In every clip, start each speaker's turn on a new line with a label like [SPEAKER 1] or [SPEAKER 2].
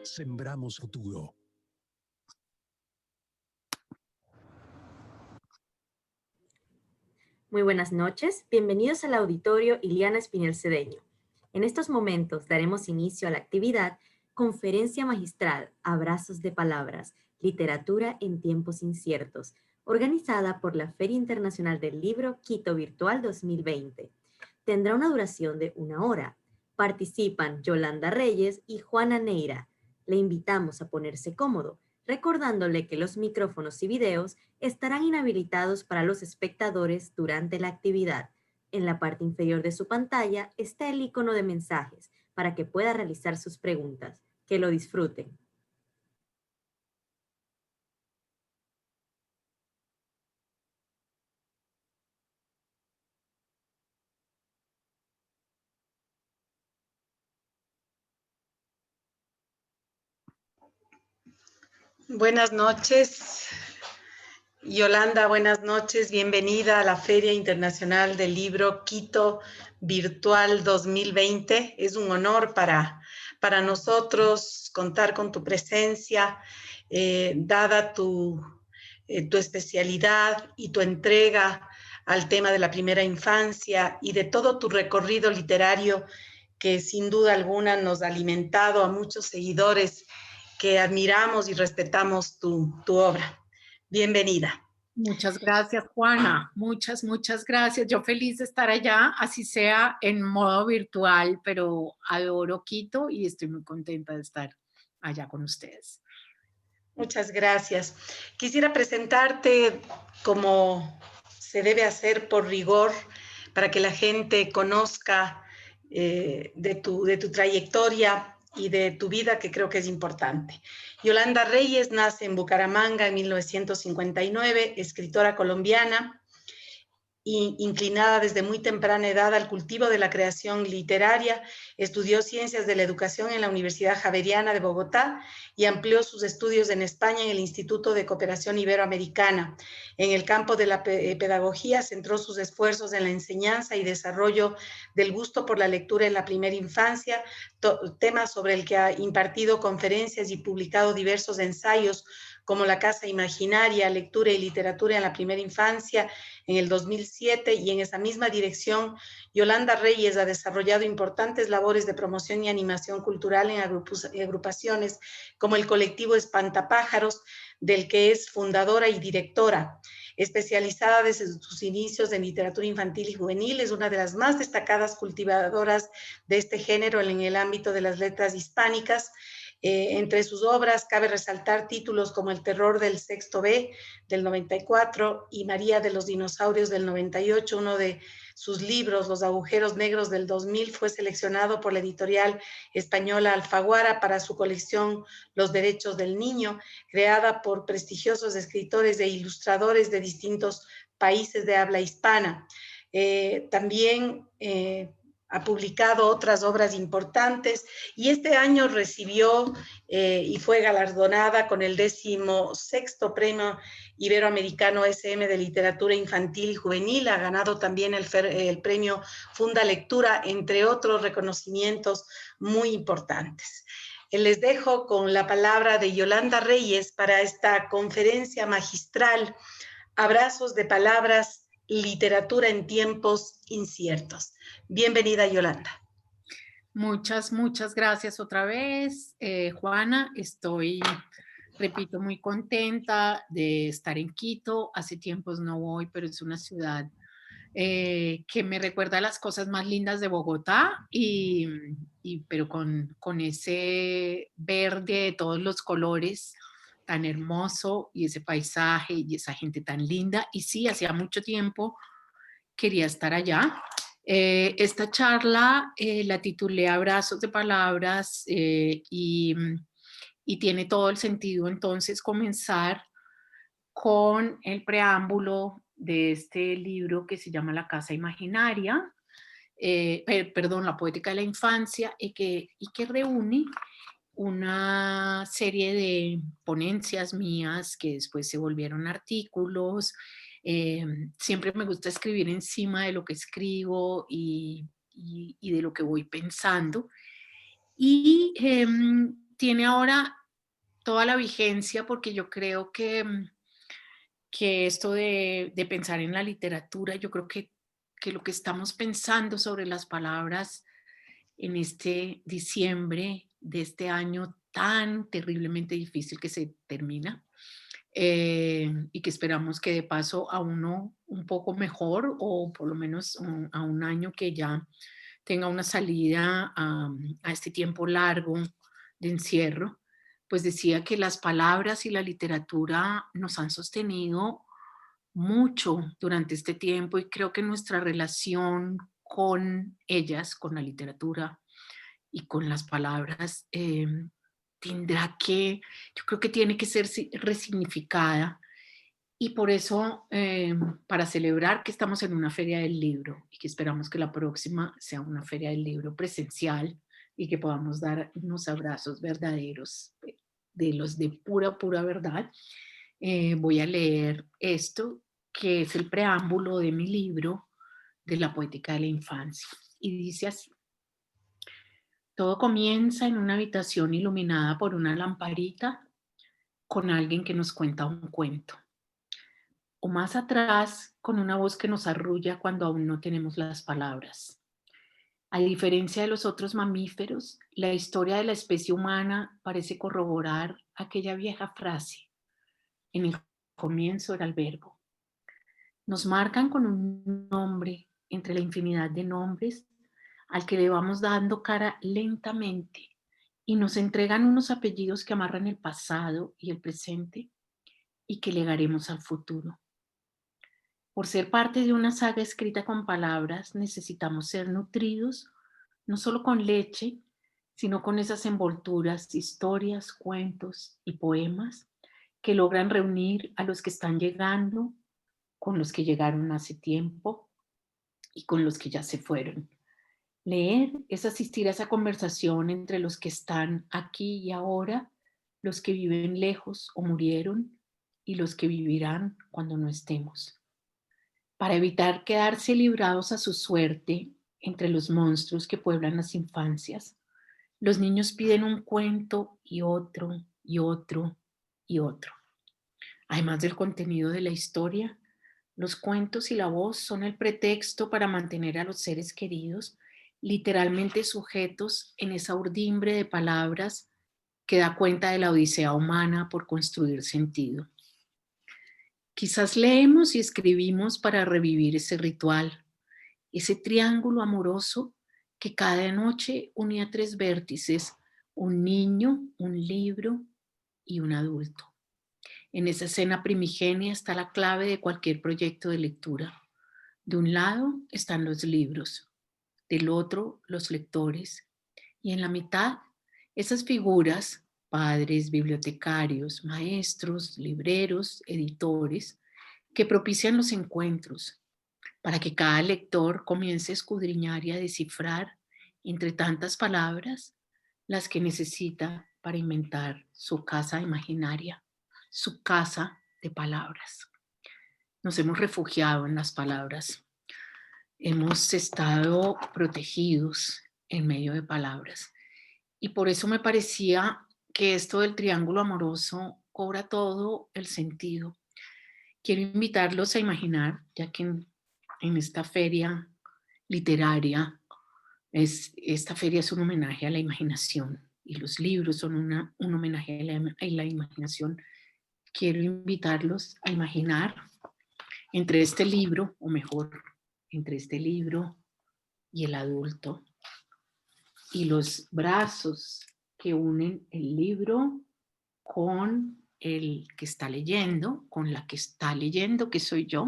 [SPEAKER 1] Sembramos futuro.
[SPEAKER 2] Muy buenas noches, bienvenidos al auditorio Iliana Espinel Cedeño. En estos momentos daremos inicio a la actividad Conferencia Magistral, Abrazos de Palabras, Literatura en Tiempos Inciertos, organizada por la Feria Internacional del Libro Quito Virtual 2020. Tendrá una duración de 1 hora. Participan Yolanda Reyes y Juana Neira. Le invitamos a ponerse cómodo, recordándole que los micrófonos y videos estarán inhabilitados para los espectadores durante la actividad. En la parte inferior de su pantalla está el icono de mensajes para que pueda realizar sus preguntas. Que lo disfruten.
[SPEAKER 3] Buenas noches, Yolanda, buenas noches, bienvenida a la Feria Internacional del Libro Quito Virtual 2020. Es un honor para nosotros contar con tu presencia, dada tu especialidad y tu entrega al tema de la primera infancia y de todo tu recorrido literario que sin duda alguna nos ha alimentado a muchos seguidores que admiramos y respetamos tu obra. Bienvenida.
[SPEAKER 4] Muchas gracias, Juana. Muchas gracias. Yo feliz de estar allá, así sea en modo virtual, pero adoro Quito y estoy muy contenta de estar allá con ustedes.
[SPEAKER 3] Muchas gracias. Quisiera presentarte como se debe hacer por rigor para que la gente conozca de tu trayectoria y de tu vida, que creo que es importante. Yolanda Reyes nace en Bucaramanga en 1959, escritora colombiana, inclinada desde muy temprana edad al cultivo de la creación literaria, estudió Ciencias de la Educación en la Universidad Javeriana de Bogotá y amplió sus estudios en España en el Instituto de Cooperación Iberoamericana. En el campo de la pedagogía centró sus esfuerzos en la enseñanza y desarrollo del gusto por la lectura en la primera infancia, tema sobre el que ha impartido conferencias y publicado diversos ensayos como La Casa Imaginaria, Lectura y Literatura en la Primera Infancia, en el 2007, y en esa misma dirección, Yolanda Reyes ha desarrollado importantes labores de promoción y animación cultural en agrupaciones como el colectivo Espantapájaros, del que es fundadora y directora. Especializada desde sus inicios en literatura infantil y juvenil, es una de las más destacadas cultivadoras de este género en el ámbito de las letras hispánicas. Entre sus obras cabe resaltar títulos como El terror del sexto B del 94 y María de los dinosaurios del 98. Uno de sus libros, Los agujeros negros del 2000, fue seleccionado por la editorial española Alfaguara para su colección Los derechos del niño, creada por prestigiosos escritores e ilustradores de distintos países de habla hispana. También ha publicado otras obras importantes y este año recibió y fue galardonada con el 16º Premio Iberoamericano SM de Literatura Infantil y Juvenil. Ha ganado también el premio Funda Lectura, entre otros reconocimientos muy importantes. Les dejo con la palabra de Yolanda Reyes para esta conferencia magistral, Abrazos de Palabras, Literatura en Tiempos Inciertos. Bienvenida, Yolanda.
[SPEAKER 4] Muchas gracias otra vez, Juana. Estoy, repito, muy contenta de estar en Quito. Hace tiempos no voy, pero es una ciudad que me recuerda las cosas más lindas de Bogotá, pero con ese verde de todos los colores tan hermoso y ese paisaje y esa gente tan linda. Y sí, hacía mucho tiempo quería estar allá. Esta charla la titulé Abrazos de Palabras y tiene todo el sentido entonces comenzar con el preámbulo de este libro que se llama La Casa Imaginaria, La Poética de la Infancia, y que reúne una serie de ponencias mías que después se volvieron artículos. Siempre me gusta escribir encima de lo que escribo y de lo que voy pensando. Y tiene ahora toda la vigencia porque yo creo que esto de pensar en la literatura, yo creo que lo que estamos pensando sobre las palabras en este diciembre de este año tan terriblemente difícil que se termina, y que esperamos que de paso a uno un poco mejor o por lo menos a un año que ya tenga una salida a este tiempo largo de encierro, pues decía que las palabras y la literatura nos han sostenido mucho durante este tiempo y creo que nuestra relación con ellas, con la literatura y con las palabras, tendrá que, yo creo que tiene que ser resignificada y por eso, para celebrar que estamos en una feria del libro y que esperamos que la próxima sea una feria del libro presencial y que podamos dar unos abrazos verdaderos, de los de pura, pura verdad, voy a leer esto, que es el preámbulo de mi libro de la poética de la infancia. Y dice así: todo comienza en una habitación iluminada por una lamparita con alguien que nos cuenta un cuento. O más atrás, con una voz que nos arrulla cuando aún no tenemos las palabras. A diferencia de los otros mamíferos, la historia de la especie humana parece corroborar aquella vieja frase: en el comienzo era el verbo. Nos marcan con un nombre entre la infinidad de nombres al que le vamos dando cara lentamente y nos entregan unos apellidos que amarran el pasado y el presente y que legaremos al futuro. Por ser parte de una saga escrita con palabras, necesitamos ser nutridos no solo con leche, sino con esas envolturas, historias, cuentos y poemas que logran reunir a los que están llegando, con los que llegaron hace tiempo y con los que ya se fueron. Leer es asistir a esa conversación entre los que están aquí y ahora, los que viven lejos o murieron y los que vivirán cuando no estemos. Para evitar quedarse librados a su suerte entre los monstruos que pueblan las infancias, los niños piden un cuento y otro y otro y otro. Además del contenido de la historia, los cuentos y la voz son el pretexto para mantener a los seres queridos literalmente sujetos en esa urdimbre de palabras que da cuenta de la odisea humana por construir sentido. Quizás leemos y escribimos para revivir ese ritual, ese triángulo amoroso que cada noche unía tres vértices: un niño, un libro y un adulto. En esa escena primigenia está la clave de cualquier proyecto de lectura. De un lado están los libros, del otro los lectores, y en la mitad esas figuras, padres, bibliotecarios, maestros, libreros, editores, que propician los encuentros para que cada lector comience a escudriñar y a descifrar entre tantas palabras las que necesita para inventar su casa imaginaria, su casa de palabras. Nos hemos refugiado en las palabras. Hemos estado protegidos en medio de palabras. Y por eso me parecía que esto del triángulo amoroso cobra todo el sentido. Quiero invitarlos a imaginar, ya que en esta feria literaria, esta feria es un homenaje a la imaginación y los libros son un homenaje a la imaginación. Quiero invitarlos a imaginar entre este libro, o mejor, entre este libro y el adulto, y los brazos que unen el libro con el que está leyendo, con la que está leyendo, que soy yo.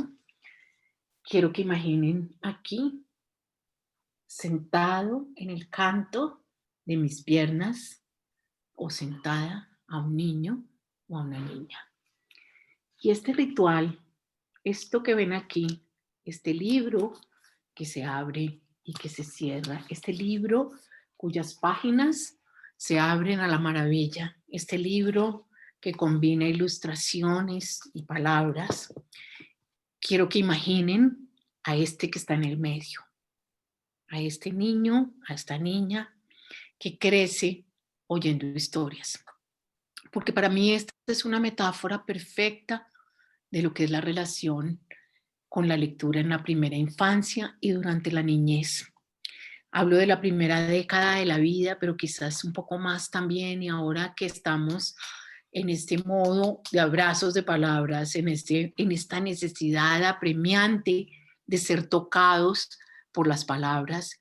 [SPEAKER 4] Quiero que imaginen aquí, sentado en el canto de mis piernas, o sentada a un niño o a una niña. Y este ritual, esto que ven aquí, este libro que se abre y que se cierra, este libro cuyas páginas se abren a la maravilla, este libro que combina ilustraciones y palabras, quiero que imaginen a este que está en el medio, a este niño, a esta niña que crece oyendo historias. Porque para mí esta es una metáfora perfecta de lo que es la relación con la lectura en la primera infancia y durante la niñez. Hablo de la primera década de la vida, pero quizás un poco más también, y ahora que estamos en este modo de abrazos de palabras, en esta necesidad apremiante de ser tocados por las palabras,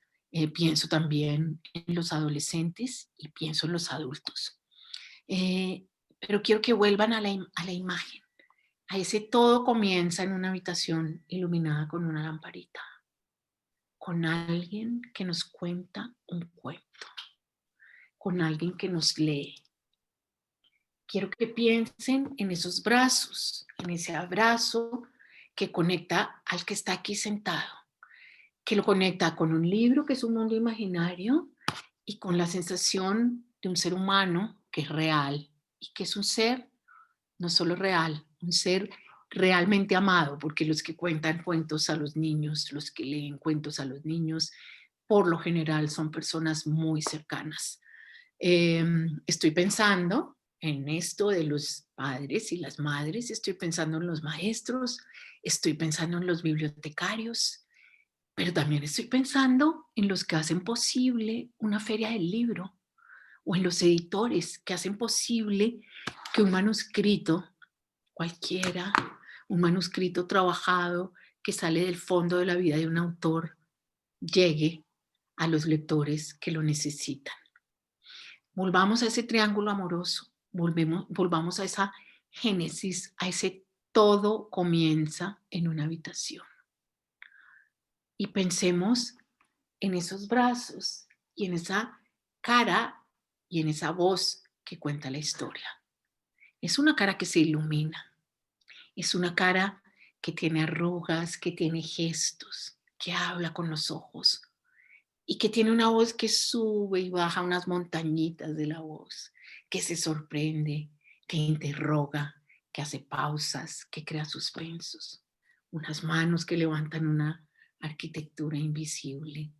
[SPEAKER 4] pienso también en los adolescentes y pienso en los adultos. Pero quiero que vuelvan a la imagen, a ese todo comienza en una habitación iluminada con una lamparita, con alguien que nos cuenta un cuento, con alguien que nos lee. Quiero que piensen en esos brazos, en ese abrazo que conecta al que está aquí sentado, que lo conecta con un libro que es un mundo imaginario y con la sensación de un ser humano que es real y que es un ser no solo real, un ser realmente amado, porque los que cuentan cuentos a los niños, los que leen cuentos a los niños, por lo general son personas muy cercanas. Estoy pensando en esto de los padres y las madres, estoy pensando en los maestros, estoy pensando en los bibliotecarios, pero también estoy pensando en los que hacen posible una feria del libro o en los editores que hacen posible que un manuscrito cualquiera, un manuscrito trabajado que sale del fondo de la vida de un autor, llegue a los lectores que lo necesitan. Volvamos a ese triángulo amoroso, volvamos a esa génesis, a ese todo comienza en una habitación. Y pensemos en esos brazos y en esa cara y en esa voz que cuenta la historia. Es una cara que se ilumina. Es una cara que tiene arrugas, que tiene gestos, que habla con los ojos y que tiene una voz que sube y baja unas montañitas de la voz, que se sorprende, que interroga, que hace pausas, que crea suspensos. Unas manos que levantan una arquitectura invisible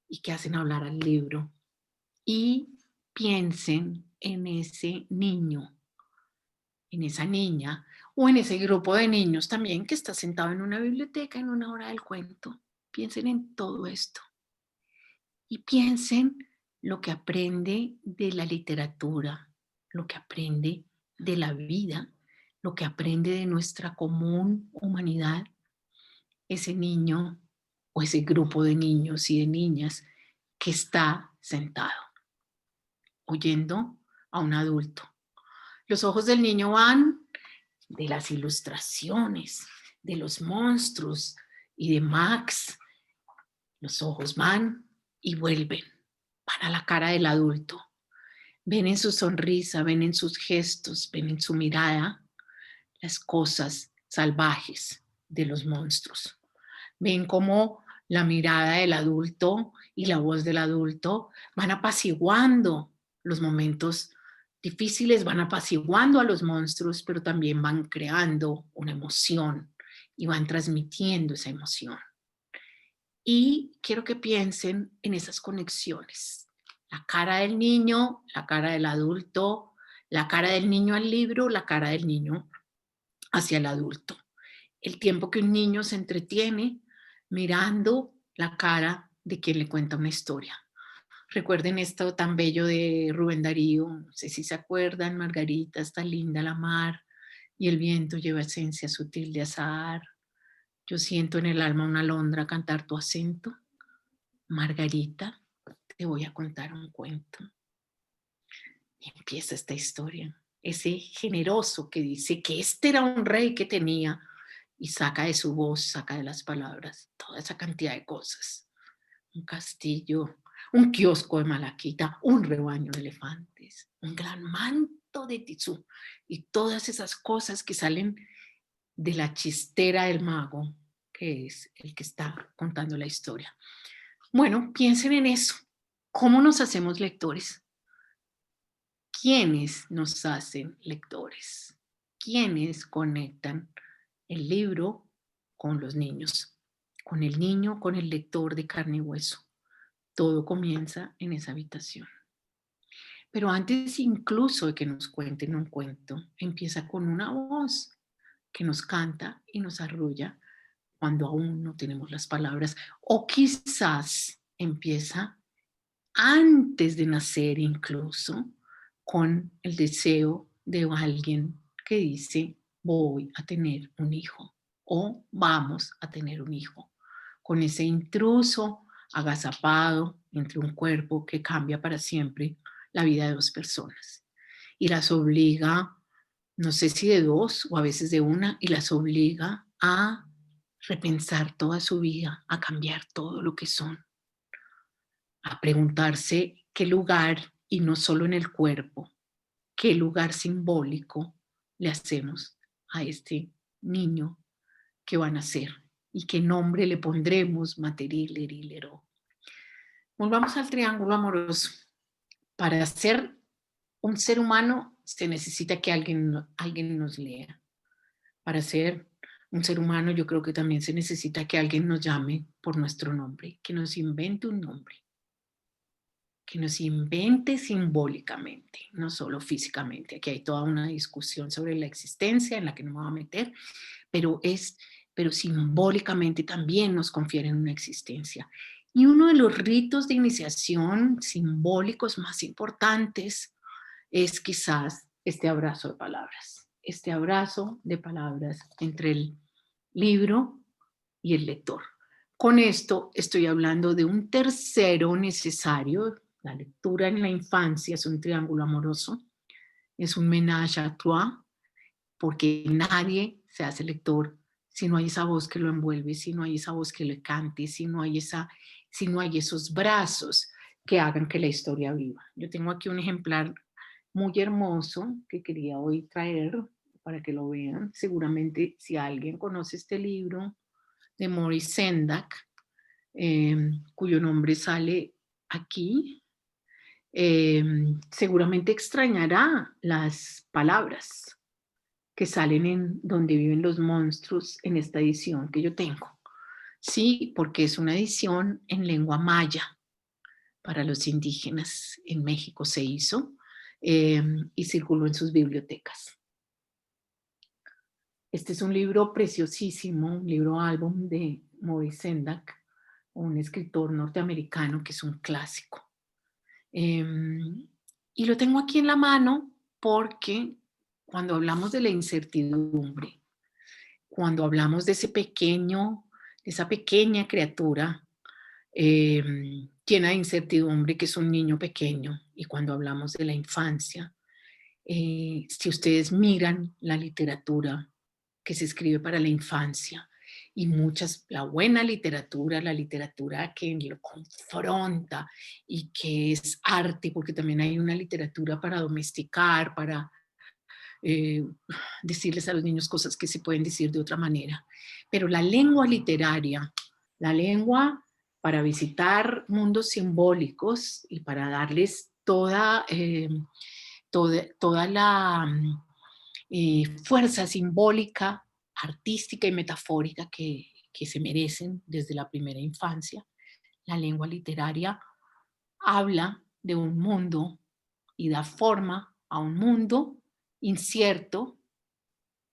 [SPEAKER 4] y que hacen hablar al libro. Y piensen en ese niño, en esa niña o en ese grupo de niños también que está sentado en una biblioteca en una hora del cuento. Piensen en todo esto y piensen lo que aprende de la literatura, lo que aprende de la vida, lo que aprende de nuestra común humanidad, ese niño o ese grupo de niños y de niñas que está sentado, oyendo a un adulto. Los ojos del niño van de las ilustraciones, de los monstruos y de Max. Los ojos van y vuelven para la cara del adulto. Ven en su sonrisa, ven en sus gestos, ven en su mirada las cosas salvajes de los monstruos. Ven cómo la mirada del adulto y la voz del adulto van apaciguando los momentos difíciles, van apaciguando a los monstruos, pero también van creando una emoción y van transmitiendo esa emoción. Y quiero que piensen en esas conexiones. La cara del niño, la cara del adulto, la cara del niño al libro, la cara del niño hacia el adulto. El tiempo que un niño se entretiene mirando la cara de quien le cuenta una historia. Recuerden esto tan bello de Rubén Darío, no sé si se acuerdan, Margarita, está linda la mar y el viento lleva esencia sutil de azahar. Yo siento en el alma una alondra cantar tu acento. Margarita, te voy a contar un cuento. Y empieza esta historia. Ese generoso que dice que este era un rey que tenía y saca de su voz, saca de las palabras toda esa cantidad de cosas. Un castillo, un kiosco de malaquita, un rebaño de elefantes, un gran manto de tisú y todas esas cosas que salen de la chistera del mago, que es el que está contando la historia. Bueno, piensen en eso. ¿Cómo nos hacemos lectores? ¿Quiénes nos hacen lectores? ¿Quiénes conectan el libro con los niños? Con el niño, con el lector de carne y hueso. Todo comienza en esa habitación. Pero antes incluso de que nos cuenten un cuento, empieza con una voz que nos canta y nos arrulla cuando aún no tenemos las palabras. O quizás empieza antes de nacer incluso con el deseo de alguien que dice voy a tener un hijo o vamos a tener un hijo. Con ese intruso agazapado entre un cuerpo que cambia para siempre la vida de dos personas y las obliga, no sé si de dos o a veces de una, y las obliga a repensar toda su vida, a cambiar todo lo que son, a preguntarse qué lugar, y no solo en el cuerpo, qué lugar simbólico le hacemos a este niño que van a nacer y qué nombre le pondremos, materil, erilero. Volvamos al triángulo amoroso. Para ser un ser humano se necesita que alguien nos lea. Para ser un ser humano yo creo que también se necesita que alguien nos llame por nuestro nombre, que nos invente un nombre, que nos invente simbólicamente, no solo físicamente. Aquí hay toda una discusión sobre la existencia en la que no me voy a meter, pero simbólicamente también nos confieren una existencia. Y uno de los ritos de iniciación simbólicos más importantes es quizás este abrazo de palabras. Este abrazo de palabras entre el libro y el lector. Con esto estoy hablando de un tercero necesario. La lectura en la infancia es un triángulo amoroso, es un ménage à trois, porque nadie se hace lector si no hay esa voz que lo envuelve, si no hay esa voz que le cante, si no hay esos brazos que hagan que la historia viva. Yo tengo aquí un ejemplar muy hermoso que quería hoy traer para que lo vean. Seguramente si alguien conoce este libro de Maurice Sendak, cuyo nombre sale aquí, seguramente extrañará las palabras que salen en Donde viven los monstruos en esta edición que yo tengo. Sí, porque es una edición en lengua maya para los indígenas en México se hizo y circuló en sus bibliotecas. Este es un libro preciosísimo, un libro álbum de Maurice Sendak, un escritor norteamericano que es un clásico. Y lo tengo aquí en la mano porque cuando hablamos de la incertidumbre, cuando hablamos de esa pequeña criatura llena de incertidumbre que es un niño pequeño, y cuando hablamos de la infancia, si ustedes miran la literatura que se escribe para la infancia, y la buena literatura, la literatura que lo confronta y que es arte, porque también hay una literatura para domesticar, para decirles a los niños cosas que se pueden decir de otra manera. Pero la lengua literaria, la lengua para visitar mundos simbólicos y para darles toda la fuerza simbólica, artística y metafórica que se merecen desde la primera infancia, la lengua literaria habla de un mundo y da forma a un mundo incierto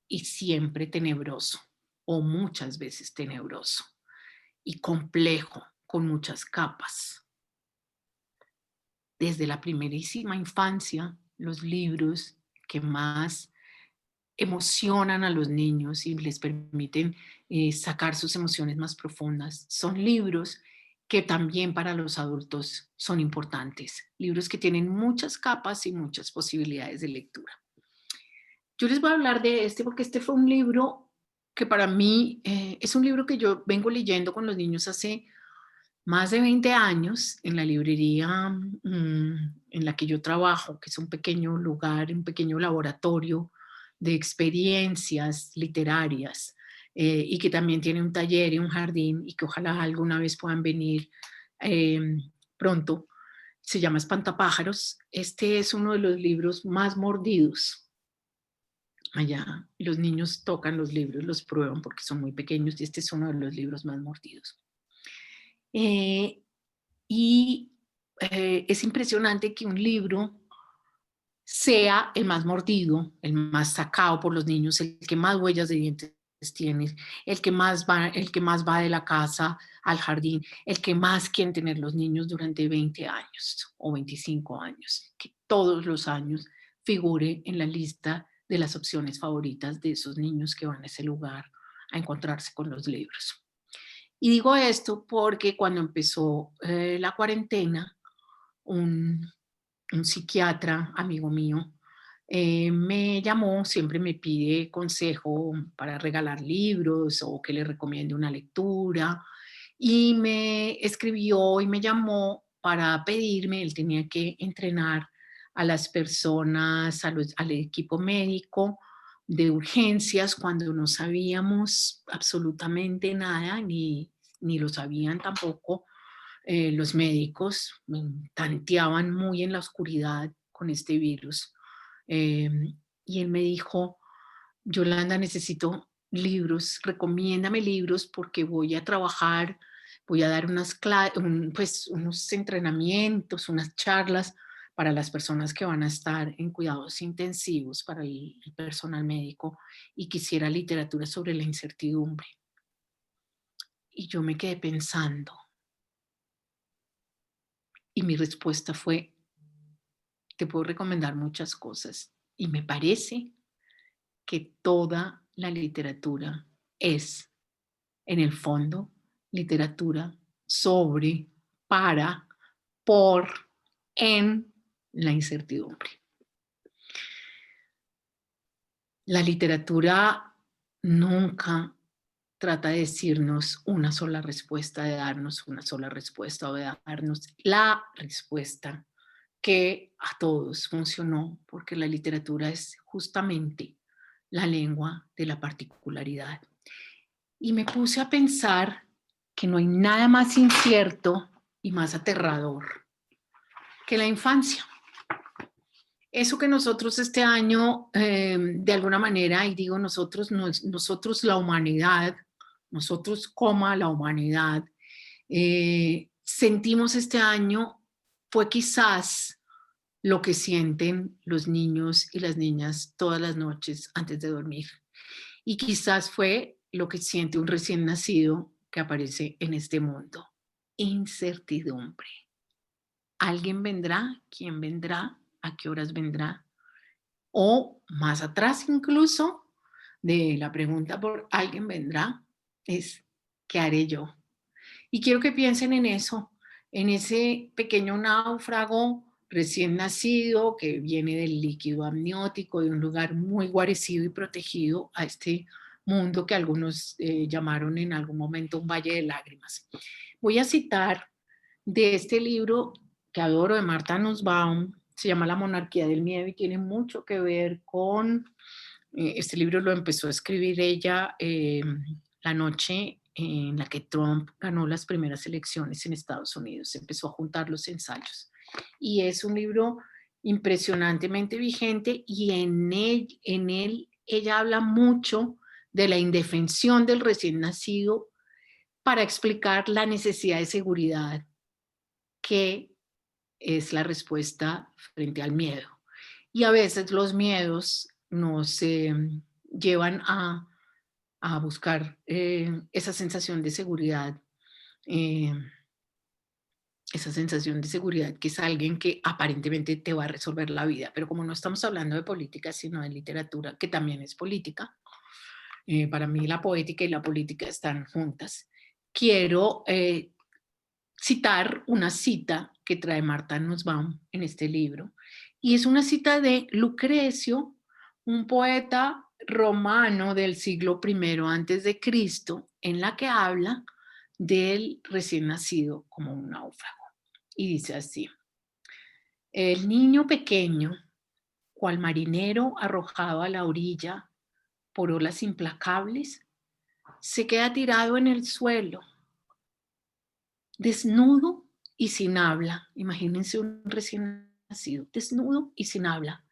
[SPEAKER 4] y siempre tenebroso, o muchas veces tenebroso, y complejo, con muchas capas. Desde la primerísima infancia, los libros que más emocionan a los niños y les permiten sacar sus emociones más profundas son libros que también para los adultos son importantes, libros que tienen muchas capas y muchas posibilidades de lectura. Yo les voy a hablar de este porque este fue un libro que para mí es un libro que yo vengo leyendo con los niños hace más de 20 años en la librería en la que yo trabajo, que es un pequeño lugar, un pequeño laboratorio de experiencias literarias y que también tiene un taller y un jardín y que ojalá alguna vez puedan venir pronto. Se llama Espantapájaros. Este es uno de los libros más mordidos. Allá los niños tocan los libros, los prueban porque son muy pequeños y este es uno de los libros más mordidos. Es impresionante que un libro sea el más mordido, el más sacado por los niños, el que más huellas de dientes tiene, el que más va de la casa al jardín, el que más quieren tener los niños durante 20 años o 25 años, que todos los años figure en la lista de las opciones favoritas de esos niños que van a ese lugar a encontrarse con los libros. Y digo esto porque cuando empezó la cuarentena, un psiquiatra, amigo mío, me llamó, siempre me pide consejo para regalar libros o que le recomiende una lectura, y me escribió y me llamó para pedirme, él tenía que entrenar a las personas, al equipo médico de urgencias cuando no sabíamos absolutamente nada, ni lo sabían tampoco los médicos, tanteaban muy en la oscuridad con este virus. Y él me dijo, Yolanda, necesito libros, recomiéndame libros porque voy a trabajar, voy a dar pues, unos entrenamientos, unas charlas para las personas que van a estar en cuidados intensivos, para el personal médico, y quisiera literatura sobre la incertidumbre. Y yo me quedé pensando, y mi respuesta fue, te puedo recomendar muchas cosas, y me parece que toda la literatura es, en el fondo, literatura sobre, para, por, en la incertidumbre. La literatura nunca trata de decirnos una sola respuesta, de darnos una sola respuesta o de darnos la respuesta que a todos funcionó, porque la literatura es justamente la lengua de la particularidad. Y me puse a pensar que no hay nada más incierto y más aterrador que la infancia. Eso que nosotros este año, de alguna manera, y digo nosotros, nosotros la humanidad, nosotros coma la humanidad, sentimos este año, fue quizás lo que sienten los niños y las niñas todas las noches antes de dormir. Y quizás fue lo que siente un recién nacido que aparece en este mundo. Incertidumbre. ¿Alguien vendrá? ¿Quién vendrá? ¿A qué horas vendrá? O más atrás incluso de la pregunta por ¿alguien vendrá? Es ¿qué haré yo? Y quiero que piensen en eso, en ese pequeño náufrago recién nacido que viene del líquido amniótico, de un lugar muy guarecido y protegido a este mundo que algunos llamaron en algún momento un valle de lágrimas. Voy a citar de este libro que adoro de Martha Nussbaum, se llama La monarquía del miedo y tiene mucho que ver con, este libro lo empezó a escribir ella la noche en la que Trump ganó las primeras elecciones en Estados Unidos, empezó a juntar los ensayos. Y es un libro impresionantemente vigente y en él ella habla mucho de la indefensión del recién nacido para explicar la necesidad de seguridad que es la respuesta frente al miedo. Y a veces los miedos nos llevan a buscar esa sensación de seguridad, esa sensación de seguridad que es alguien que aparentemente te va a resolver la vida. Pero como no estamos hablando de política, sino de literatura, que también es política, para mí la poética y la política están juntas, quiero citar una cita que trae Martha Nussbaum en este libro. Y es una cita de Lucrecio, un poeta romano del siglo I antes de Cristo, en la que habla del recién nacido como un náufrago. Y dice así: el niño pequeño, cual marinero arrojado a la orilla por olas implacables, se queda tirado en el suelo, desnudo y sin habla. Imagínense un recién nacido, desnudo y sin habla,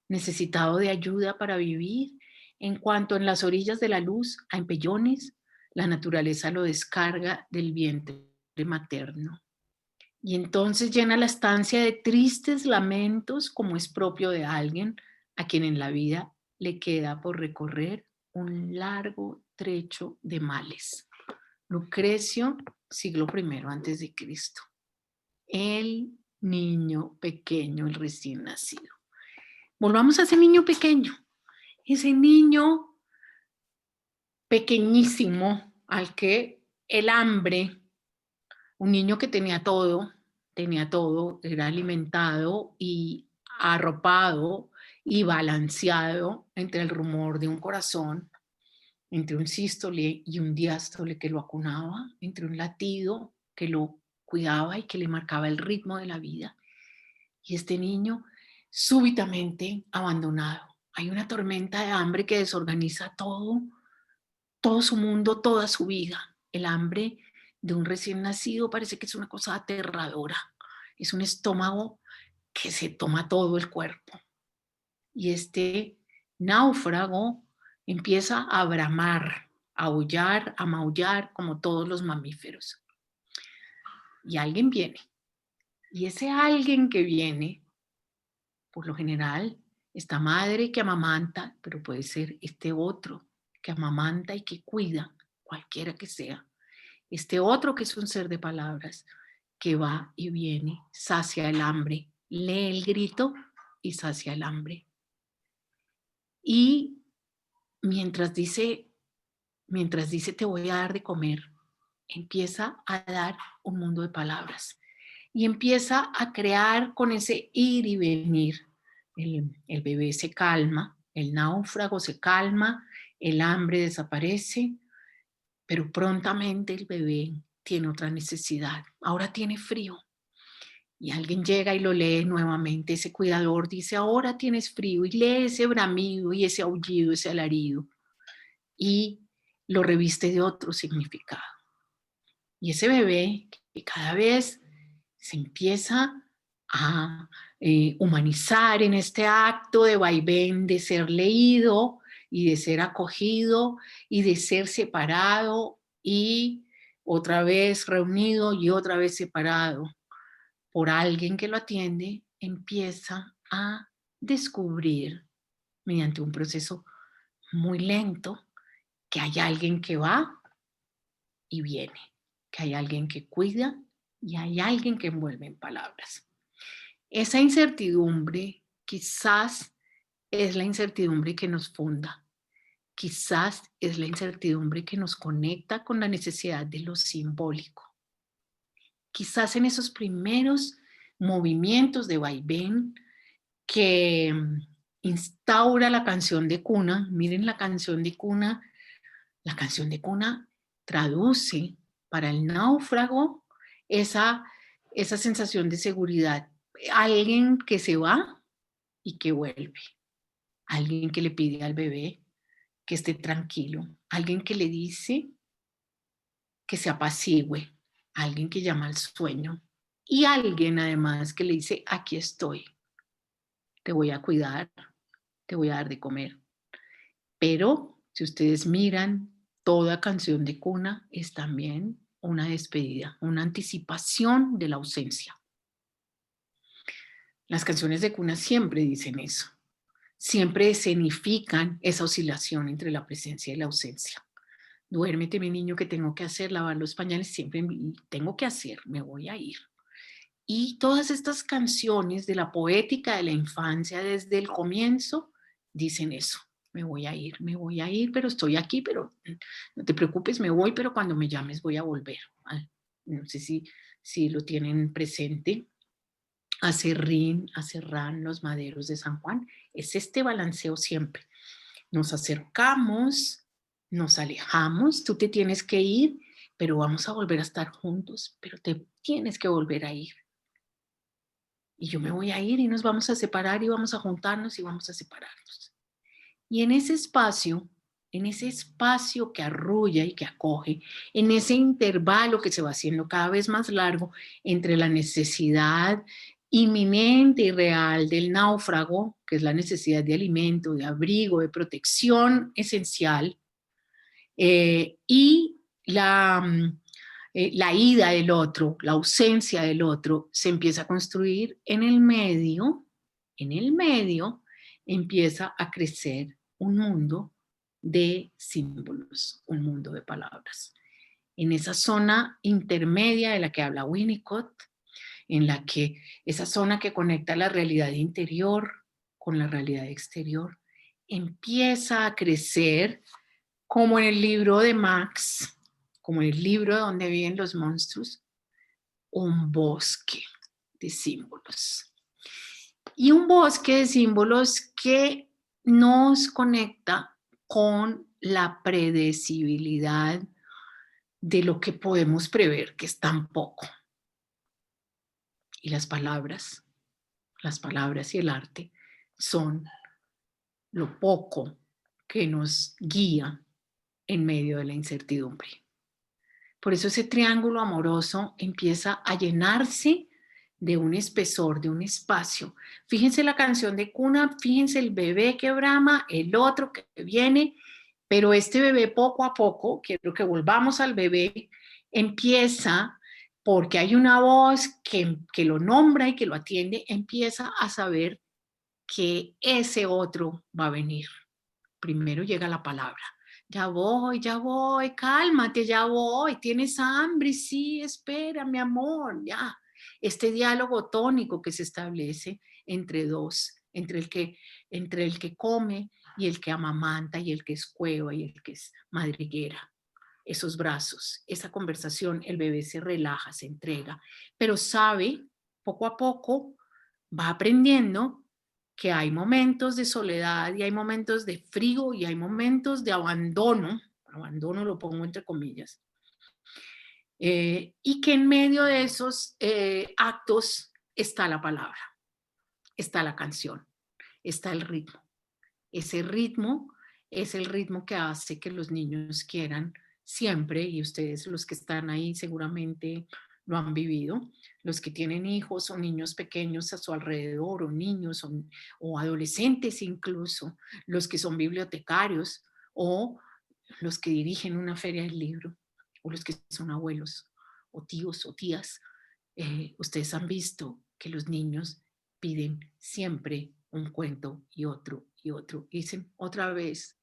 [SPEAKER 4] necesitado de ayuda para vivir, en cuanto en las orillas de la luz, a empellones, la naturaleza lo descarga del vientre materno. Y entonces llena la estancia de tristes lamentos, como es propio de alguien a quien en la vida le queda por recorrer un largo trecho de males. Lucrecio, siglo I antes de Cristo. El niño pequeño, el recién nacido. Volvamos a ese niño pequeño. Ese niño pequeñísimo al que el hambre, un niño que tenía todo, era alimentado y arropado y balanceado entre el rumor de un corazón, entre un sístole y un diástole que lo acunaba, entre un latido que lo cuidaba y que le marcaba el ritmo de la vida. Y este niño súbitamente abandonado. Hay una tormenta de hambre que desorganiza todo su mundo, toda su vida. El hambre de un recién nacido parece que es una cosa aterradora. Es un estómago que se toma todo el cuerpo. Y este náufrago empieza a bramar, a aullar, a maullar como todos los mamíferos. Y alguien viene. Y ese alguien que viene, por lo general, esta madre que amamanta, pero puede ser este otro que amamanta y que cuida, cualquiera que sea. Este otro que es un ser de palabras, que va y viene, sacia el hambre, lee el grito y sacia el hambre. Y mientras dice te voy a dar de comer, empieza a dar un mundo de palabras y empieza a crear con ese ir y venir. El bebé se calma, el náufrago se calma, el hambre desaparece, pero prontamente el bebé tiene otra necesidad. Ahora tiene frío. Y alguien llega y lo lee nuevamente. Ese cuidador dice, ahora tienes frío. Y lee ese bramido y ese aullido, ese alarido. Y lo reviste de otro significado. Y ese bebé que cada vez se empieza a humanizar en este acto de vaivén de ser leído y de ser acogido y de ser separado y otra vez reunido y otra vez separado por alguien que lo atiende, empieza a descubrir mediante un proceso muy lento que hay alguien que va y viene, que hay alguien que cuida y hay alguien que envuelve en palabras. Esa incertidumbre quizás es la incertidumbre que nos funda, quizás es la incertidumbre que nos conecta con la necesidad de lo simbólico. Quizás en esos primeros movimientos de vaivén que instaura la canción de cuna, miren la canción de cuna traduce para el náufrago esa sensación de seguridad. Alguien que se va y que vuelve. Alguien que le pide al bebé que esté tranquilo. Alguien que le dice que se apacigüe. Alguien que llama al sueño. Y alguien además que le dice, aquí estoy. Te voy a cuidar, te voy a dar de comer. Pero si ustedes miran, toda canción de cuna es también una despedida, una anticipación de la ausencia. Las canciones de cuna siempre dicen eso, siempre escenifican esa oscilación entre la presencia y la ausencia. Duérmete, mi niño, que tengo que hacer, lavar los pañales, siempre tengo que hacer, me voy a ir. Y todas estas canciones de la poética de la infancia desde el comienzo dicen eso. Me voy a ir, pero estoy aquí, pero no te preocupes, me voy, pero cuando me llames voy a volver. No sé si lo tienen presente. Acerrín, Acerrán, los maderos de San Juan. Es este balanceo siempre. Nos acercamos, nos alejamos, tú te tienes que ir, pero vamos a volver a estar juntos, pero te tienes que volver a ir. Y yo me voy a ir y nos vamos a separar y vamos a juntarnos y vamos a separarnos. Y en ese espacio que arrulla y que acoge, en ese intervalo que se va haciendo cada vez más largo entre la necesidad inminente y real del náufrago, que es la necesidad de alimento, de abrigo, de protección esencial, y la ida del otro, la ausencia del otro, se empieza a construir en el medio empieza a crecer un mundo de símbolos, un mundo de palabras. En esa zona intermedia de la que habla Winnicott, en la que esa zona que conecta la realidad interior con la realidad exterior, empieza a crecer como en el libro de Max, como en el libro donde viven los monstruos, un bosque de símbolos. Y un bosque de símbolos que nos conecta con la predecibilidad de lo que podemos prever, que es tan poco. Y las palabras y el arte son lo poco que nos guía en medio de la incertidumbre. Por eso ese triángulo amoroso empieza a llenarse de un espesor, de un espacio. Fíjense la canción de cuna, fíjense el bebé que brama, el otro que viene, pero este bebé poco a poco, quiero que volvamos al bebé, empieza, porque hay una voz que lo nombra y que lo atiende, empieza a saber que ese otro va a venir. Primero llega la palabra. Ya voy, cálmate, ya voy, tienes hambre, sí, espera, mi amor, ya. Este diálogo tónico que se establece entre dos, entre el que come y el que amamanta y el que es cueva y el que es madriguera. Esos brazos, esa conversación, el bebé se relaja, se entrega, pero sabe, poco a poco, va aprendiendo que hay momentos de soledad y hay momentos de frío y hay momentos de abandono lo pongo entre comillas, y que en medio de esos actos está la palabra, está la canción, está el ritmo. Ese ritmo es el ritmo que hace que los niños quieran siempre, y ustedes los que están ahí seguramente lo han vivido, los que tienen hijos o niños pequeños a su alrededor, o niños o adolescentes incluso, los que son bibliotecarios o los que dirigen una feria del libro, o los que son abuelos o tíos o tías, ustedes han visto que los niños piden siempre un cuento y otro y otro. Y dicen otra vez.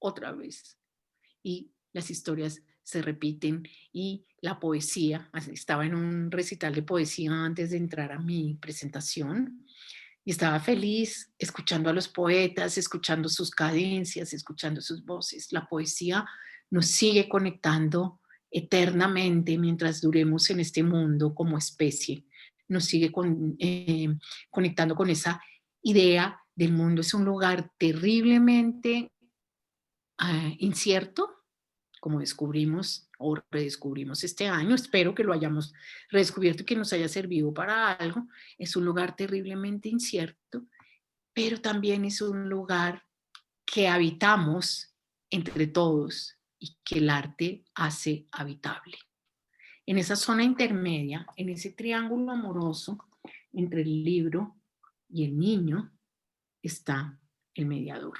[SPEAKER 4] Y las historias se repiten y la poesía, estaba en un recital de poesía antes de entrar a mi presentación y estaba feliz escuchando a los poetas, escuchando sus cadencias, escuchando sus voces. La poesía nos sigue conectando eternamente mientras duremos en este mundo como especie. Nos sigue conectando con esa idea del mundo. Es un lugar terriblemente incierto, como descubrimos o redescubrimos este año. Espero que lo hayamos redescubierto y que nos haya servido para algo. Es un lugar terriblemente incierto, pero también es un lugar que habitamos entre todos y que el arte hace habitable. En esa zona intermedia, en ese triángulo amoroso entre el libro y el niño, está el mediador.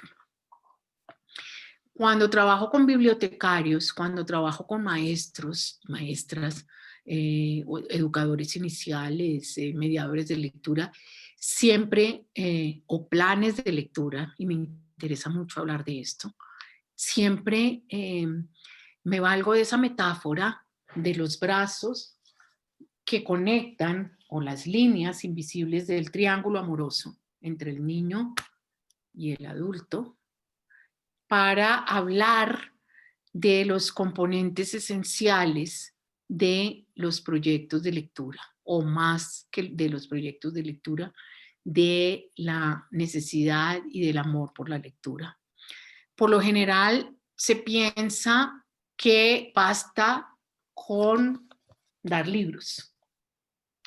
[SPEAKER 4] Cuando trabajo con bibliotecarios, cuando trabajo con maestros, maestras, educadores iniciales, mediadores de lectura, siempre, o planes de lectura, y me interesa mucho hablar de esto, siempre me valgo de esa metáfora de los brazos que conectan, o las líneas invisibles del triángulo amoroso entre el niño y el adulto, para hablar de los componentes esenciales de los proyectos de lectura, o más que de los proyectos de lectura, de la necesidad y del amor por la lectura. Por lo general se piensa que basta con dar libros.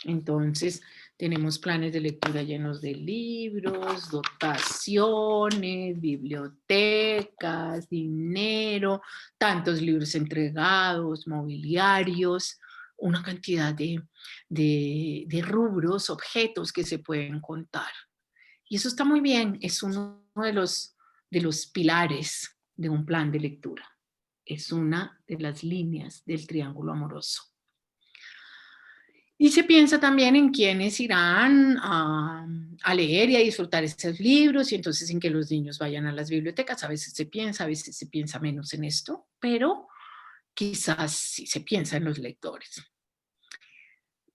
[SPEAKER 4] Entonces, tenemos planes de lectura llenos de libros, dotaciones, bibliotecas, dinero, tantos libros entregados, mobiliarios, una cantidad de rubros, objetos que se pueden contar. Y eso está muy bien, es uno de los pilares de un plan de lectura. Es una de las líneas del triángulo amoroso. Y se piensa también en quiénes irán a leer y a disfrutar estos libros, y entonces en que los niños vayan a las bibliotecas. A veces se piensa menos en esto, pero quizás sí se piensa en los lectores.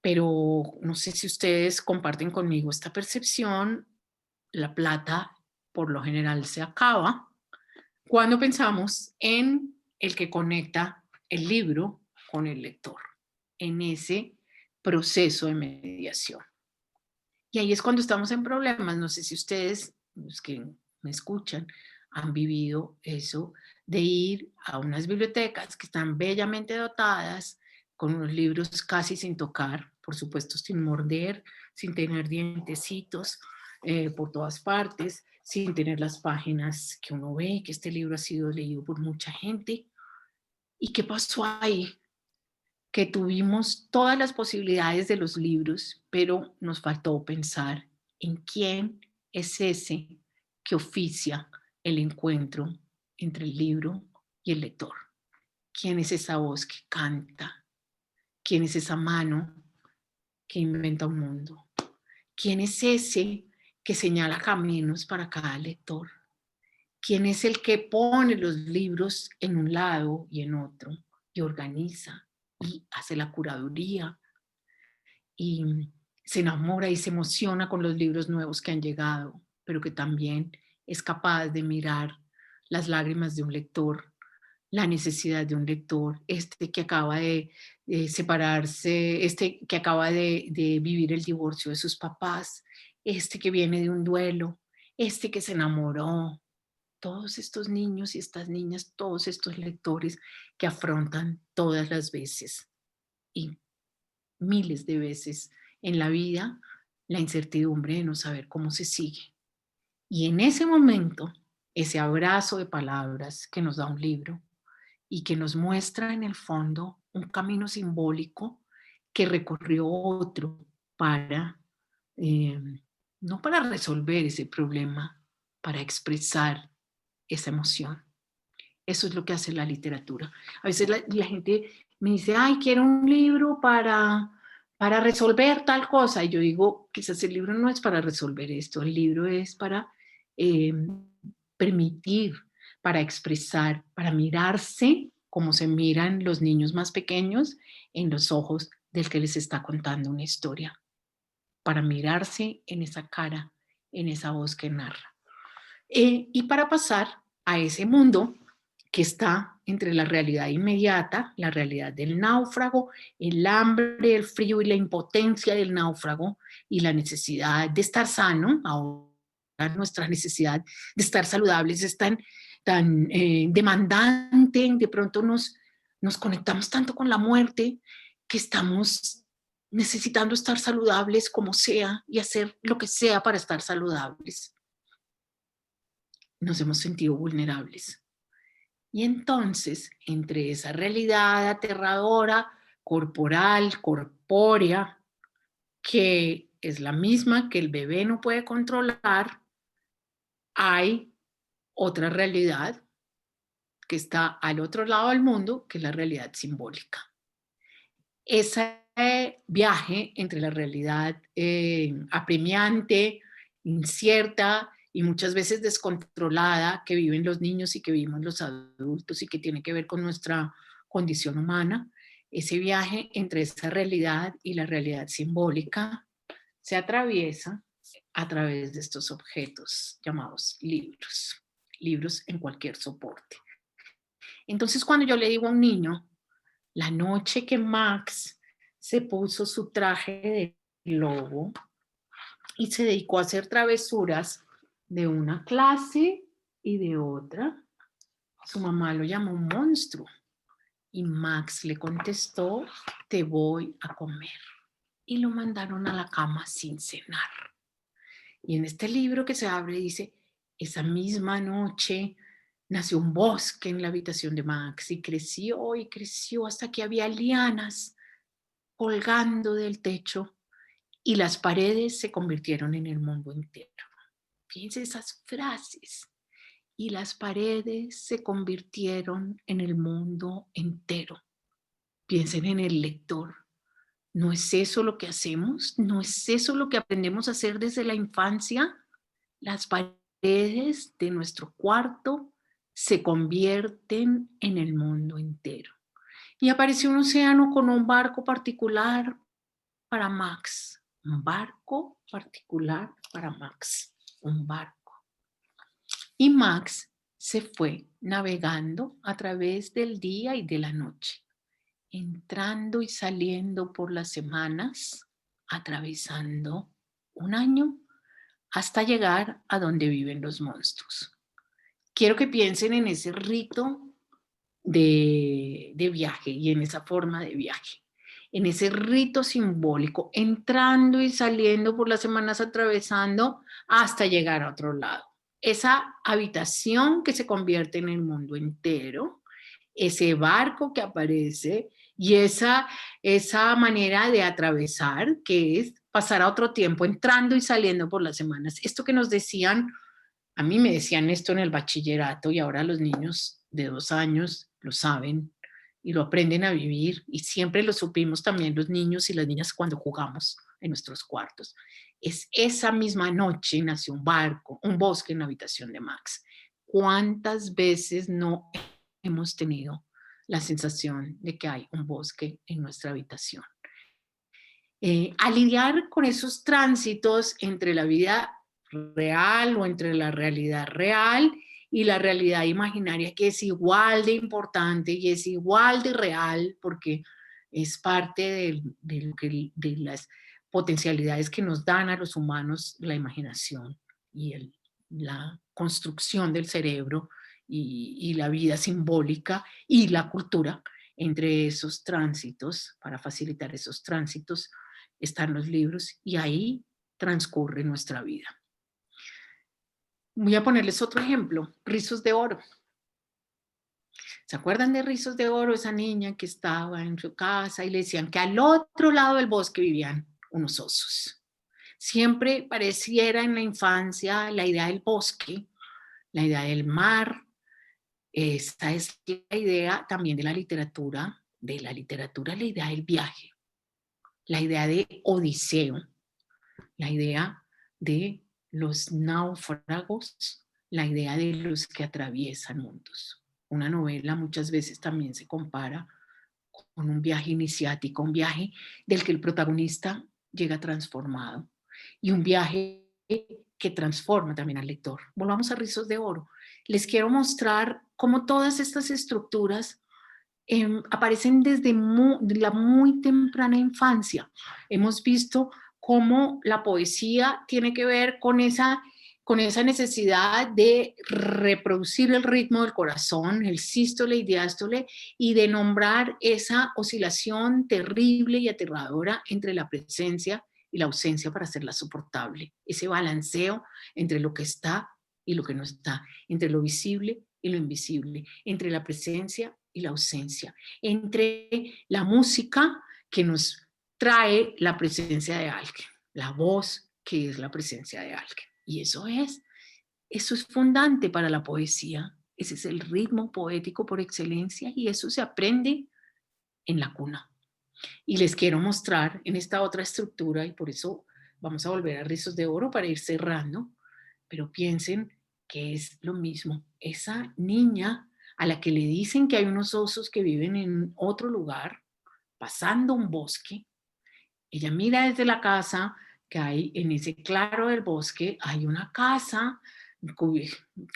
[SPEAKER 4] Pero no sé si ustedes comparten conmigo esta percepción. La plata por lo general se acaba cuando pensamos en el que conecta el libro con el lector, en ese proceso de mediación. Y ahí es cuando estamos en problemas. No sé si ustedes, los que me escuchan, han vivido eso de ir a unas bibliotecas que están bellamente dotadas, con unos libros casi sin tocar, por supuesto sin morder, sin tener dientecitos por todas partes, sin tener las páginas que uno ve, que este libro ha sido leído por mucha gente. ¿Y qué pasó ahí? Que tuvimos todas las posibilidades de los libros, pero nos faltó pensar en quién es ese que oficia el encuentro entre el libro y el lector. ¿Quién es esa voz que canta? ¿Quién es esa mano que inventa un mundo? ¿Quién es ese que señala caminos para cada lector? ¿Quién es el que pone los libros en un lado y en otro y organiza y hace la curaduría y se enamora y se emociona con los libros nuevos que han llegado, pero que también es capaz de mirar las lágrimas de un lector, la necesidad de un lector, este que acaba de separarse, este que acaba de vivir el divorcio de sus papás, este que viene de un duelo, este que se enamoró, todos estos niños y estas niñas, todos estos lectores que afrontan todas las veces y miles de veces en la vida la incertidumbre de no saber cómo se sigue. Y en ese momento, ese abrazo de palabras que nos da un libro y que nos muestra en el fondo un camino simbólico que recorrió otro para, eh, no para resolver ese problema, para expresar esa emoción. Eso es lo que hace la literatura. A veces la gente me dice, ay, quiero un libro para resolver tal cosa. Y yo digo, quizás el libro no es para resolver esto, el libro es para eh, permitir, para expresar, para mirarse como se miran los niños más pequeños en los ojos del que les está contando una historia, para mirarse en esa cara, en esa voz que narra. Y para pasar a ese mundo que está entre la realidad inmediata, la realidad del náufrago, el hambre, el frío y la impotencia del náufrago y la necesidad de estar sano. Ahora nuestra necesidad de estar saludables es tan demandante, de pronto nos conectamos tanto con la muerte que estamos necesitando estar saludables como sea y hacer lo que sea para estar saludables. Nos hemos sentido vulnerables. Y entonces, entre esa realidad aterradora, corporal, corpórea, que es la misma que el bebé no puede controlar, hay otra realidad que está al otro lado del mundo, que es la realidad simbólica. Ese viaje entre la realidad apremiante, incierta y muchas veces descontrolada que viven los niños y que vivimos los adultos y que tiene que ver con nuestra condición humana, ese viaje entre esa realidad y la realidad simbólica se atraviesa a través de estos objetos llamados libros, libros en cualquier soporte. Entonces, cuando yo le digo a un niño, la noche que Max se puso su traje de lobo y se dedicó a hacer travesuras de una clase y de otra, su mamá lo llamó un monstruo y Max le contestó, te voy a comer. Y lo mandaron a la cama sin cenar. Y en este libro que se abre dice, esa misma noche nació un bosque en la habitación de Max y creció hasta que había lianas colgando del techo y las paredes se convirtieron en el mundo entero. Fíjense esas frases. Y las paredes se convirtieron en el mundo entero. Piensen en el lector. ¿No es eso lo que hacemos? ¿No es eso lo que aprendemos a hacer desde la infancia? Las paredes de nuestro cuarto se convierten en el mundo entero. Y apareció un océano con un barco particular para Max. Un barco particular para Max. Un barco. Y Max se fue navegando a través del día y de la noche, entrando y saliendo por las semanas, atravesando un año hasta llegar a donde viven los monstruos. Quiero que piensen en ese rito de viaje y en esa forma de viaje, en ese rito simbólico, entrando y saliendo por las semanas, atravesando hasta llegar a otro lado. Esa habitación que se convierte en el mundo entero, ese barco que aparece y esa manera de atravesar que es pasar a otro tiempo, entrando y saliendo por las semanas. Esto que nos decían, a mí me decían esto en el bachillerato y ahora los niños de 2 años lo saben y lo aprenden a vivir y siempre lo supimos también los niños y las niñas cuando jugamos en nuestros cuartos. Es esa misma noche nació un barco, un bosque en la habitación de Max. ¿Cuántas veces no hemos tenido la sensación de que hay un bosque en nuestra habitación? A lidiar con esos tránsitos entre la vida real o entre la realidad real y la realidad imaginaria, que es igual de importante y es igual de real porque es parte de las potencialidades que nos dan a los humanos la imaginación y la construcción del cerebro y la vida simbólica y la cultura. Entre esos tránsitos, para facilitar esos tránsitos, están los libros y ahí transcurre nuestra vida. Voy a ponerles otro ejemplo, Rizos de Oro. ¿Se acuerdan de Rizos de Oro? Esa niña que estaba en su casa y le decían que al otro lado del bosque vivían unos osos. Siempre pareciera en la infancia la idea del bosque, la idea del mar. Esta es la idea también de la literatura, la idea del viaje, la idea de Odiseo, la idea de los náufragos, la idea de los que atraviesan mundos. Una novela muchas veces también se compara con un viaje iniciático, un viaje del que el protagonista llega transformado y un viaje que transforma también al lector. Volvamos a Rizos de Oro. Les quiero mostrar cómo todas estas estructuras aparecen desde la muy temprana infancia. Hemos visto cómo la poesía tiene que ver con esa necesidad de reproducir el ritmo del corazón, el sístole y diástole, y de nombrar esa oscilación terrible y aterradora entre la presencia y la ausencia para hacerla soportable. Ese balanceo entre lo que está y lo que no está, entre lo visible y lo invisible, entre la presencia y la ausencia, entre la música que nos trae la presencia de alguien, la voz que es la presencia de alguien. Y eso es fundante para la poesía. Ese es el ritmo poético por excelencia y eso se aprende en la cuna. Y les quiero mostrar en esta otra estructura, y por eso vamos a volver a Rizos de Oro para ir cerrando, pero piensen que es lo mismo. Esa niña a la que le dicen que hay unos osos que viven en otro lugar, pasando un bosque, ella mira desde la casa que hay en ese claro del bosque, hay una casa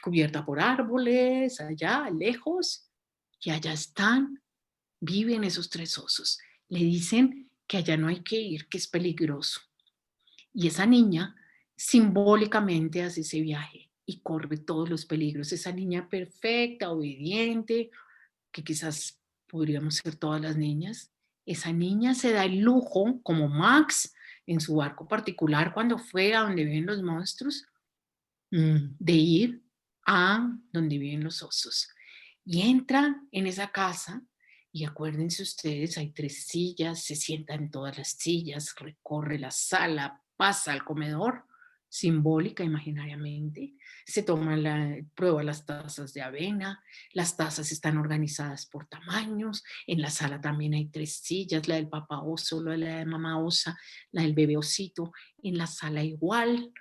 [SPEAKER 4] cubierta por árboles, allá lejos, y allá viven esos 3 osos. Le dicen que allá no hay que ir, que es peligroso. Y esa niña simbólicamente hace ese viaje y corre todos los peligros. Esa niña perfecta, obediente, que quizás podríamos ser todas las niñas. Esa niña se da el lujo, como Max en su barco particular cuando fue a donde viven los monstruos, de ir a donde viven los osos. Y entra en esa casa y acuérdense ustedes, hay 3 sillas, se sienta en todas las sillas, recorre la sala, pasa al comedor, simbólica, imaginariamente. Se toma prueba las tazas de avena, las tazas están organizadas por tamaños, en la sala también hay 3 sillas, la del papá oso, la de mamá osa, la del bebé osito, en la sala igual,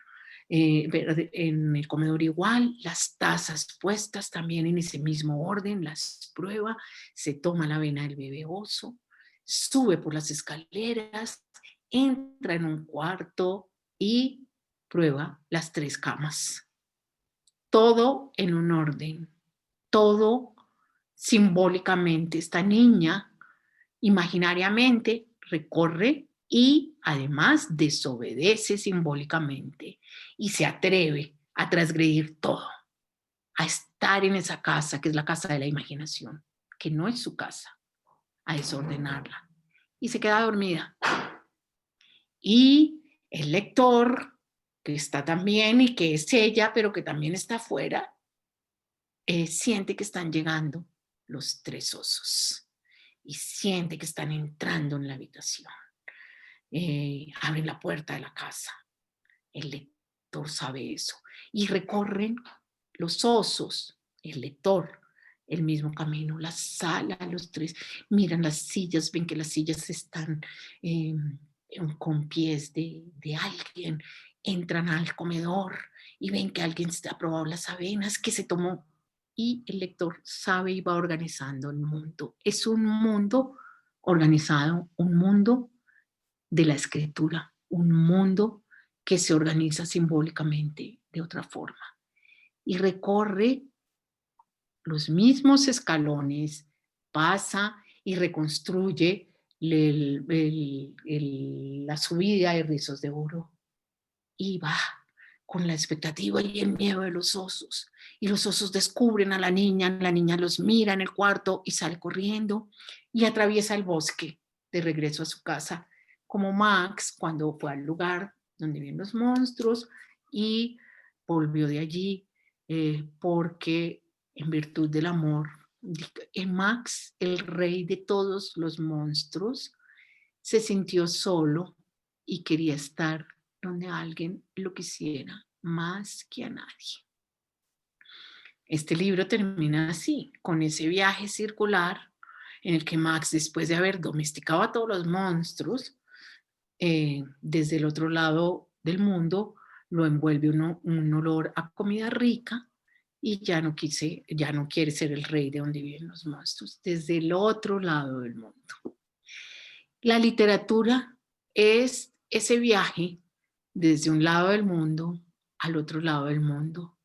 [SPEAKER 4] en el comedor igual, las tazas puestas también en ese mismo orden, las prueba, se toma la avena del bebé oso, sube por las escaleras, entra en un cuarto y prueba las 3 camas. Todo en un orden, todo simbólicamente. Esta niña imaginariamente recorre y además desobedece simbólicamente y se atreve a transgredir todo, a estar en esa casa que es la casa de la imaginación, que no es su casa, a desordenarla. Y se queda dormida. Y el lector, que está también y que es ella, pero que también está afuera, siente que están llegando los 3 osos y siente que están entrando en la habitación. Abren la puerta de la casa. El lector sabe eso. Y recorren los osos, el lector, el mismo camino, la sala, los 3, miran las sillas, ven que las sillas están con pies de alguien, entran al comedor y ven que alguien se ha probado las avenas que se tomó, y el lector sabe y va organizando el mundo. Es un mundo organizado, un mundo de la escritura, un mundo que se organiza simbólicamente de otra forma y recorre los mismos escalones, pasa y reconstruye la subida de Rizos de Oro y va con la expectativa y el miedo de los osos. Y los osos descubren a la niña los mira en el cuarto y sale corriendo y atraviesa el bosque de regreso a su casa, como Max cuando fue al lugar donde viven los monstruos y volvió de allí porque en virtud del amor, Max, el rey de todos los monstruos, se sintió solo y quería estar donde alguien lo quisiera más que a nadie. Este libro termina así, con ese viaje circular en el que Max, después de haber domesticado a todos los monstruos, desde el otro lado del mundo, lo envuelve un olor a comida rica y ya no quiere ser el rey de donde viven los monstruos, desde el otro lado del mundo. La literatura es ese viaje desde un lado del mundo al otro lado del mundo.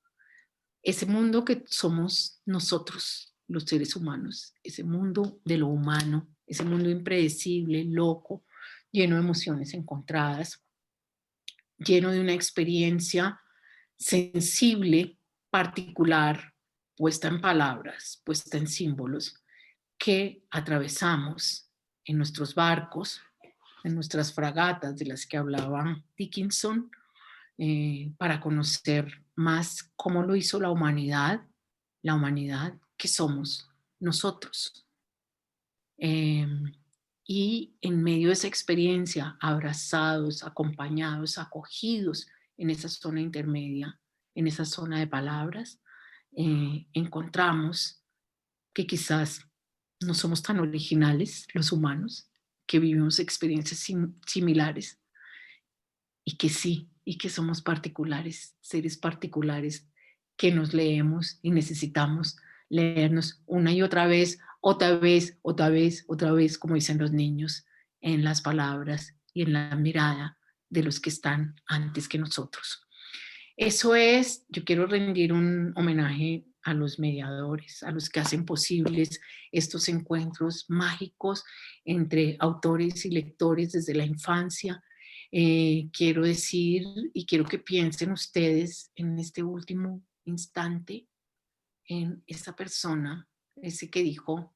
[SPEAKER 4] Ese mundo que somos nosotros, los seres humanos, ese mundo de lo humano, ese mundo impredecible, loco, lleno de emociones encontradas, lleno de una experiencia sensible, particular, puesta en palabras, puesta en símbolos, que atravesamos en nuestros barcos, en nuestras fragatas de las que hablaba Dickinson, para conocer más cómo lo hizo la humanidad que somos nosotros. Y en medio de esa experiencia, abrazados, acompañados, acogidos en esa zona intermedia, en esa zona de palabras, encontramos que quizás no somos tan originales los humanos, que vivimos experiencias similares y que sí, y que somos particulares, seres particulares que nos leemos y necesitamos leernos una y otra vez, otra vez, otra vez, otra vez, como dicen los niños, en las palabras y en la mirada de los que están antes que nosotros. Eso es, yo quiero rendir un homenaje a los mediadores, a los que hacen posibles estos encuentros mágicos entre autores y lectores desde la infancia. Quiero decir y quiero que piensen ustedes en este último instante en esa persona, ese que dijo: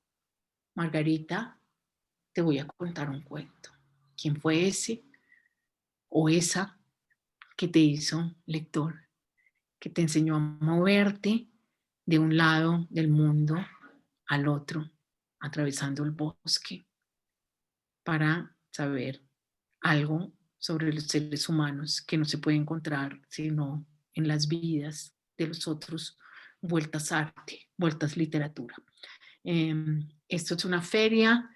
[SPEAKER 4] Margarita, te voy a contar un cuento. ¿Quién fue ese o esa que te hizo lector, que te enseñó a moverte de un lado del mundo al otro, atravesando el bosque, para saber algo sobre los seres humanos que no se puede encontrar sino en las vidas de los otros, vueltas arte, vueltas literatura. Esto es una feria,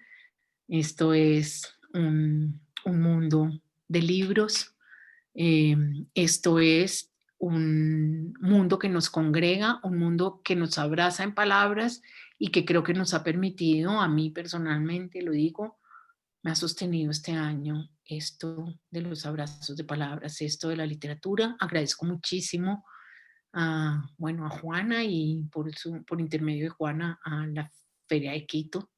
[SPEAKER 4] esto es un mundo de libros, esto es un mundo que nos congrega, un mundo que nos abraza en palabras y que creo que nos ha permitido, a mí personalmente lo digo, me ha sostenido este año esto de los abrazos de palabras, esto de la literatura. Agradezco muchísimo a Juana y por intermedio de Juana a la Feria de Quito,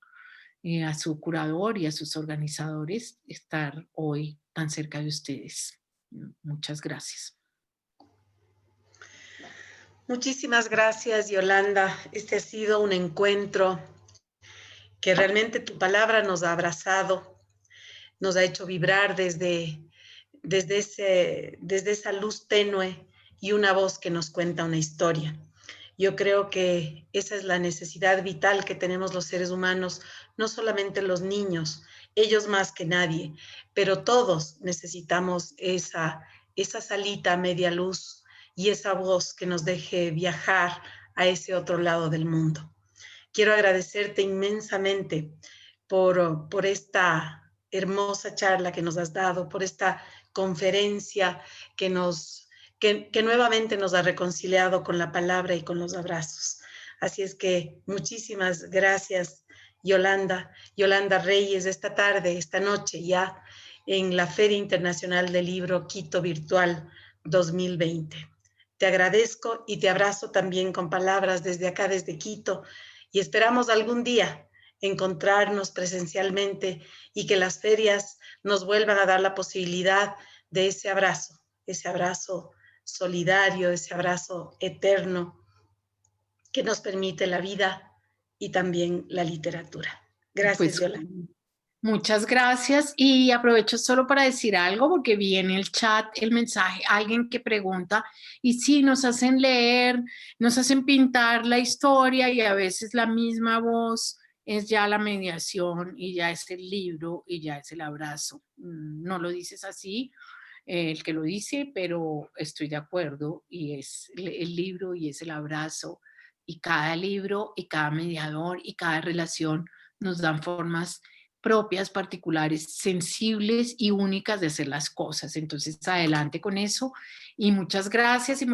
[SPEAKER 4] a su curador y a sus organizadores, estar hoy tan cerca de ustedes. Muchas gracias.
[SPEAKER 3] Muchísimas gracias, Yolanda. Este ha sido un encuentro que realmente tu palabra nos ha abrazado, nos ha hecho vibrar desde esa luz tenue y una voz que nos cuenta una historia. Yo creo que esa es la necesidad vital que tenemos los seres humanos, no solamente los niños, ellos más que nadie, pero todos necesitamos esa salita a media luz y esa voz que nos deje viajar a ese otro lado del mundo. Quiero agradecerte inmensamente por esta hermosa charla que nos has dado, por esta conferencia que nuevamente nos ha reconciliado con la palabra y con los abrazos. Así es que muchísimas gracias, Yolanda Reyes, esta tarde, esta noche ya en la Feria Internacional del Libro Quito Virtual 2020. Te agradezco y te abrazo también con palabras desde acá, desde Quito, y esperamos algún día encontrarnos presencialmente y que las ferias nos vuelvan a dar la posibilidad de ese abrazo solidario, ese abrazo eterno que nos permite la vida y también la literatura. Gracias, Yolanda.
[SPEAKER 4] Muchas gracias y aprovecho solo para decir algo porque vi en el chat el mensaje, alguien que pregunta y sí, nos hacen leer, nos hacen pintar la historia y a veces la misma voz es ya la mediación y ya es el libro y ya es el abrazo. No lo dices así, el que lo dice, pero estoy de acuerdo y es el libro y es el abrazo y cada libro y cada mediador y cada relación nos dan formas propias, particulares, sensibles y únicas de hacer las cosas. Entonces, adelante con eso y muchas gracias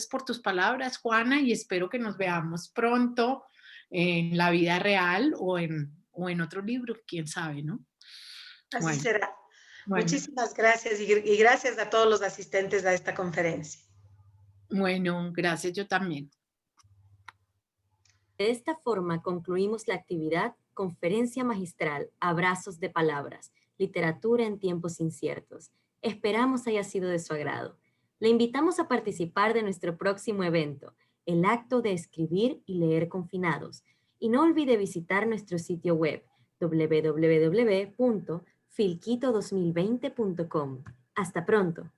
[SPEAKER 4] por tus palabras, Juana, y espero que nos veamos pronto en la vida real o en otro libro, quién sabe, ¿no?
[SPEAKER 3] Así será. Bueno. Muchísimas gracias y gracias a todos los asistentes a esta conferencia.
[SPEAKER 4] Bueno, gracias yo también.
[SPEAKER 2] De esta forma concluimos la actividad Conferencia Magistral, Abrazos de Palabras, Literatura en Tiempos Inciertos. Esperamos haya sido de su agrado. Le invitamos a participar de nuestro próximo evento, el acto de escribir y leer confinados. Y no olvide visitar nuestro sitio web www.filquito2020.com. Hasta pronto.